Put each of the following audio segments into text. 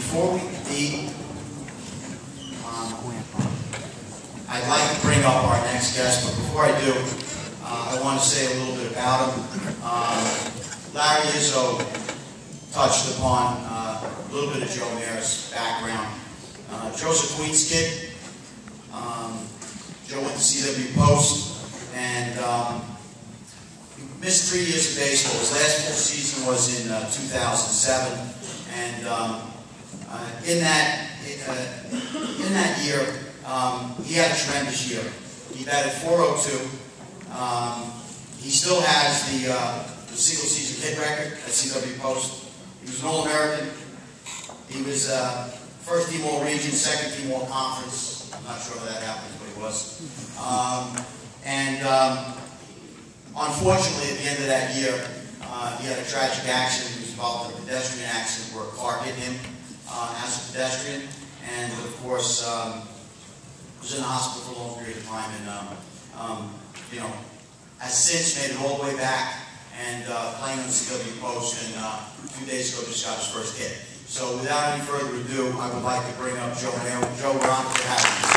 before we leave, I'd like to bring up our next guest, but before I do, I want to say a little bit about him. Larry Izzo touched upon a little bit of Joe Mare's background. Joe's a Queens kid. Joe went to CW Post, and he missed 3 years of baseball. His last full season was in 2007, and in that year, he had a tremendous year. He batted .402. He still has the single-season hit record at CW Post. He was an All-American. He was first-team All-Region, second-team All-Conference. I'm not sure how that happened, but he was. Unfortunately, at the end of that year, he had a tragic accident. He was involved in a pedestrian accident where a car hit him as a pedestrian, and of course, was in the hospital for a long period of time, and has since made it all the way back and playing on the CW Post, and 2 days ago just got his first hit. So without any further ado, I would like to bring up Joe Mare. Joe, we're honored to have you.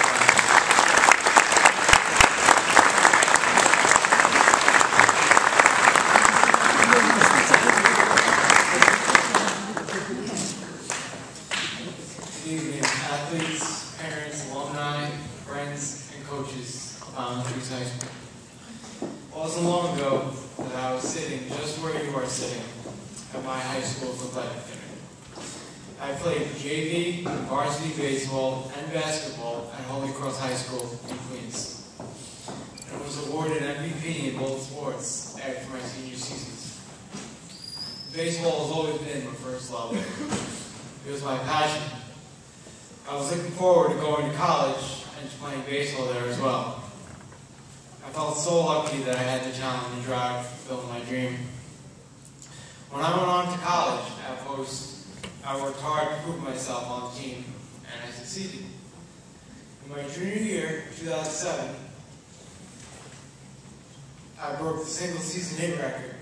Good evening, athletes, parents, alumni, friends, and coaches of Queens High School. It wasn't long ago that I was sitting just where you are sitting at my high school athletic dinner. I played JV, varsity baseball, and basketball at Holy Cross High School in Queens. And was awarded MVP in both sports after my senior seasons. Baseball has always been my first love. It was my passion. I was looking forward to going to college and to playing baseball there as well. I felt so lucky that I had the challenge and drive to fulfill my dream. When I went on to college at Post, I worked hard to prove myself on the team, and I succeeded. In my junior year, 2007, I broke the single-season hit record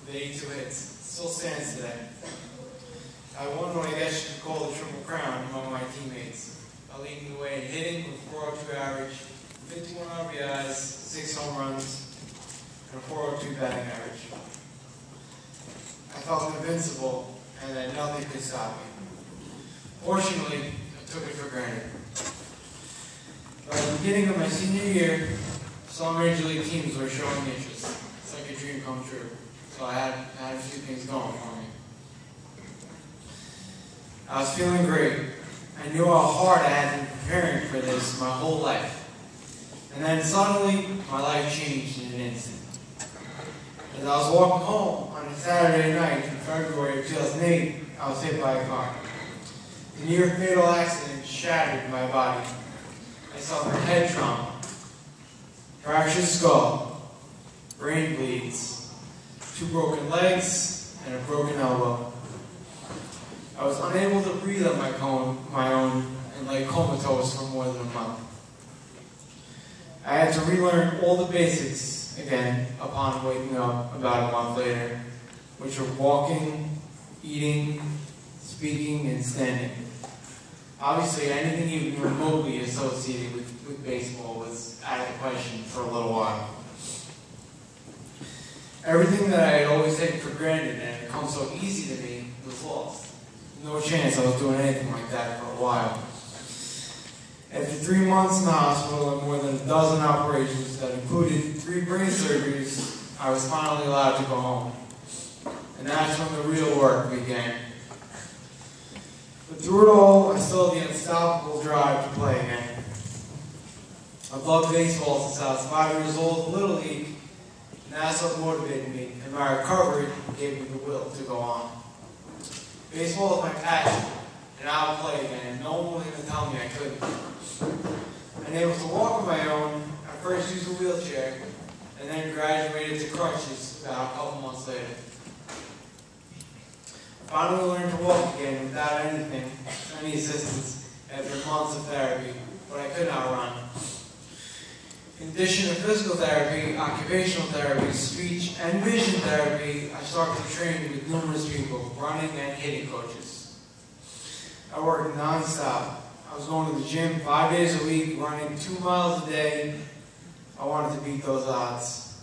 with 82 hits. It still stands today. I won what I guess you could call the Triple Crown among my teammates, by leading the way in hitting with 402 average, 51 RBIs, 6 home runs, and a 402 batting average. I felt invincible and that nothing could stop me. Fortunately, I took it for granted. By the beginning of my senior year, some major league teams were showing interest. It's like a dream come true. So I had a few things going for me. I was feeling great. I knew how hard I had been preparing for this my whole life. And then suddenly, my life changed in an instant. As I was walking home on a Saturday night in February of 2008, I was hit by a car. The near-fatal accident shattered my body. I suffered head trauma, fractured skull, brain bleeds, 2 broken legs, and a broken elbow. I was unable to breathe on my own and lay comatose for more than a month. I had to relearn all the basics again upon waking up about a month later, which were walking, eating, speaking, and standing. Obviously, anything even remotely associated with baseball was out of the question for a little while. Everything that I had always taken for granted and had come so easy to me was lost. No chance I was doing anything like that for a while. After 3 months in the hospital and more than a dozen operations that included 3 brain surgeries, I was finally allowed to go home. And that's when the real work began. But through it all, I still had the unstoppable drive to play again. I've loved baseball since I was 5 years old, Little League, and that's what motivated me, and my recovery gave me the will to go on. Baseball is my passion, and I'll play again, and no one will even tell me I couldn't. I'm able to walk on my own. I first used a wheelchair, and then graduated to crutches about a couple months later. I finally learned to walk again without any assistance after months of therapy, but I could not run. In addition to physical therapy, occupational therapy, speech, and vision therapy, I started to train with numerous people, running and hitting coaches. I worked non-stop. I was going to the gym 5 days a week, running 2 miles a day. I wanted to beat those odds.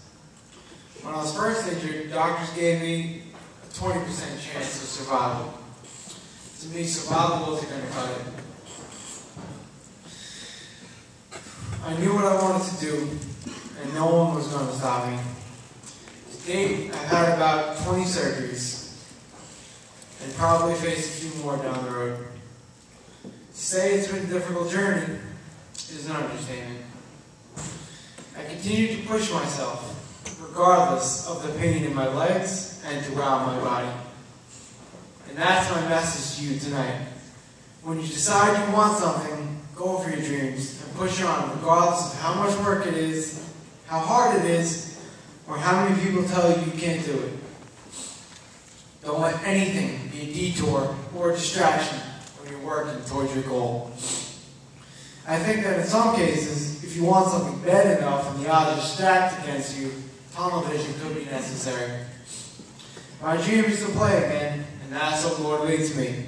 When I was first injured, doctors gave me a 20% chance of survival. To me, survival wasn't going to cut it. I knew what I wanted to do, and no one was going to stop me. To date, I've had about 20 surgeries, and probably face a few more down the road. To say it's been a difficult journey is an understatement. I continue to push myself, regardless of the pain in my legs and throughout my body. And that's my message to you tonight. When you decide you want something, go for your dreams and push on, regardless of how much work it is, how hard it is, or how many people tell you you can't do it. Don't let anything be a detour or a distraction when you're working towards your goal. I think that in some cases, if you want something bad enough and the odds are stacked against you, tunnel vision could be necessary. My dream is to play again, and that's what motivates me.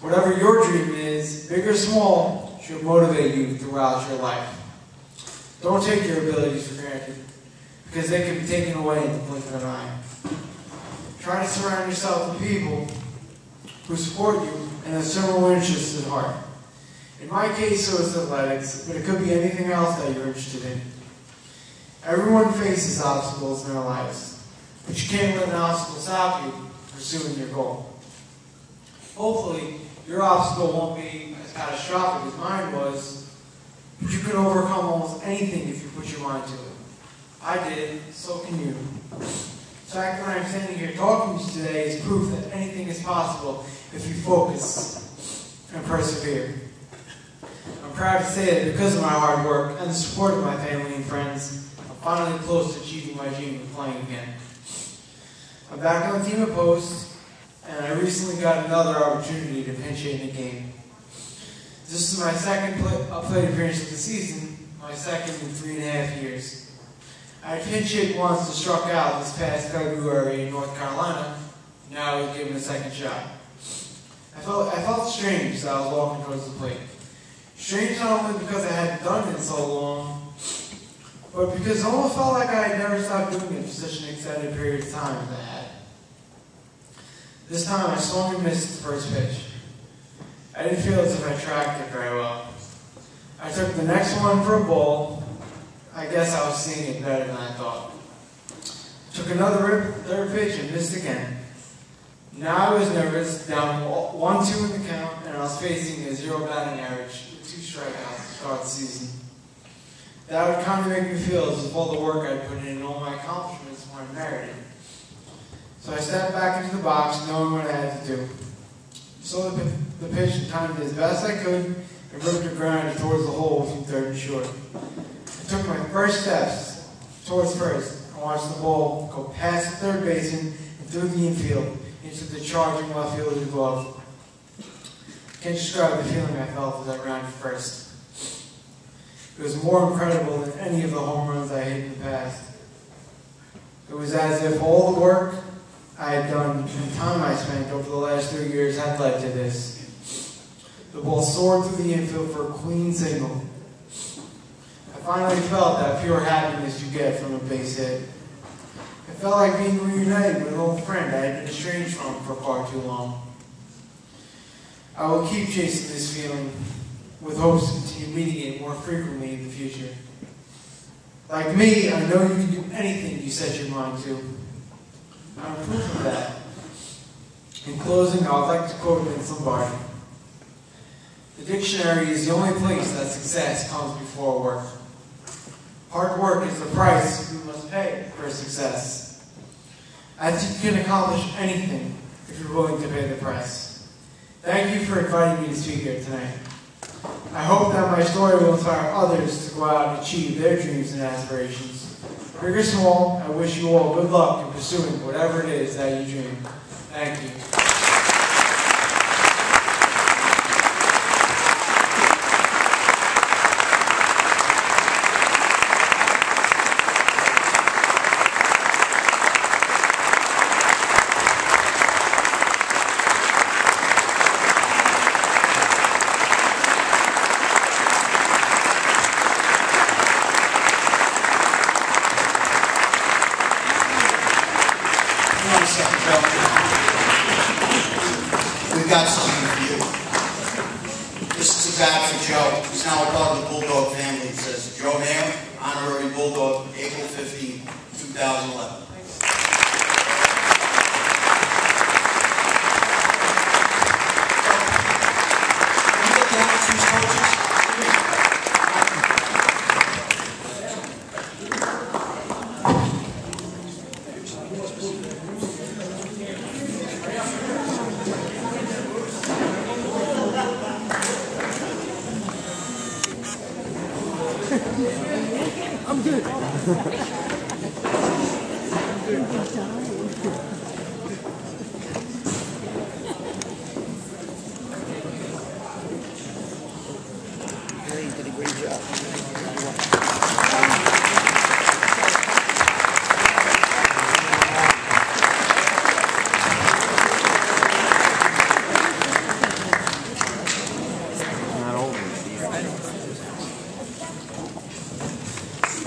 Whatever your dream is, big or small, should motivate you throughout your life. Don't take your abilities for granted, because they can be taken away in the blink of an eye. Try to surround yourself with people who support you and have similar interests at heart. In my case, so it's athletics, but it could be anything else that you're interested in. Everyone faces obstacles in their lives, but you can't let an obstacle stop you pursuing your goal. Hopefully, your obstacle won't be as catastrophic as mine was, but you can overcome almost anything if you put your mind to it. I did, so can you. The fact that I'm standing here talking to you today is proof that anything is possible if you focus and persevere. I'm proud to say that because of my hard work and the support of my family and friends, I'm finally close to achieving my dream of playing again. I'm back on the team at post, and I recently got another opportunity to pinch hit in a game. This is my second plate appearance of the season, my second in 3.5 years. I pinch hit once and struck out this past February in North Carolina. Now I was given a second shot. I felt strange as I was walking towards the plate. Strange not only because I hadn't done it in so long, but because it almost felt like I had never stopped doing it for such an extended period of time as I had. This time I swung and missed the first pitch. I didn't feel as if I tracked it very well. I took the next one for a ball. I guess I was seeing it better than I thought. Took another third pitch and missed again. Now I was nervous, down 1-2 in the count, and I was facing a 0 batting average with 2 strikeouts to start the season. That would kind of make me feel as if all the work I'd put in and all my accomplishments weren't merited. So I stepped back into the box, knowing what I had to do. Saw the pitch and timed it as best I could, and ripped the ground towards the hole from third and short. I took my first steps towards first and watched the ball go past the third baseman and through the infield into the charging left fielder's glove. I can't describe the feeling I felt as I rounded first. It was more incredible than any of the home runs I hit in the past. It was as if all the work I had done and time I spent over the last 3 years had led to this. The ball soared through the infield for a clean signal. I finally felt that pure happiness you get from a base hit. It felt like being reunited with an old friend I had been estranged from for far too long. I will keep chasing this feeling with hopes to continue meeting it more frequently in the future. Like me, I know you can do anything you set your mind to. I'm proof of that. In closing, I would like to quote Vince Lombardi. The dictionary is the only place that success comes before work. Hard work is the price we must pay for success. I think you can accomplish anything if you're willing to pay the price. Thank you for inviting me to speak here tonight. I hope that my story will inspire others to go out and achieve their dreams and aspirations. Big or small, I wish you all good luck in pursuing whatever it is that you dream. Thank you. got something for you. This is a bat for Joe. He's now a part of the Bulldog family. It says, Joe Mare, Honorary Bulldog, April 15, 2011. Can you get the other two coaches? I'm good. You did a great job.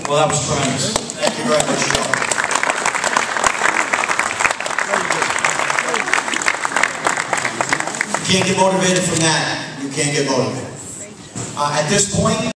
Well, that was tremendous. Thank you very much, Joe. You can't get motivated from that. You can't get motivated. At this point,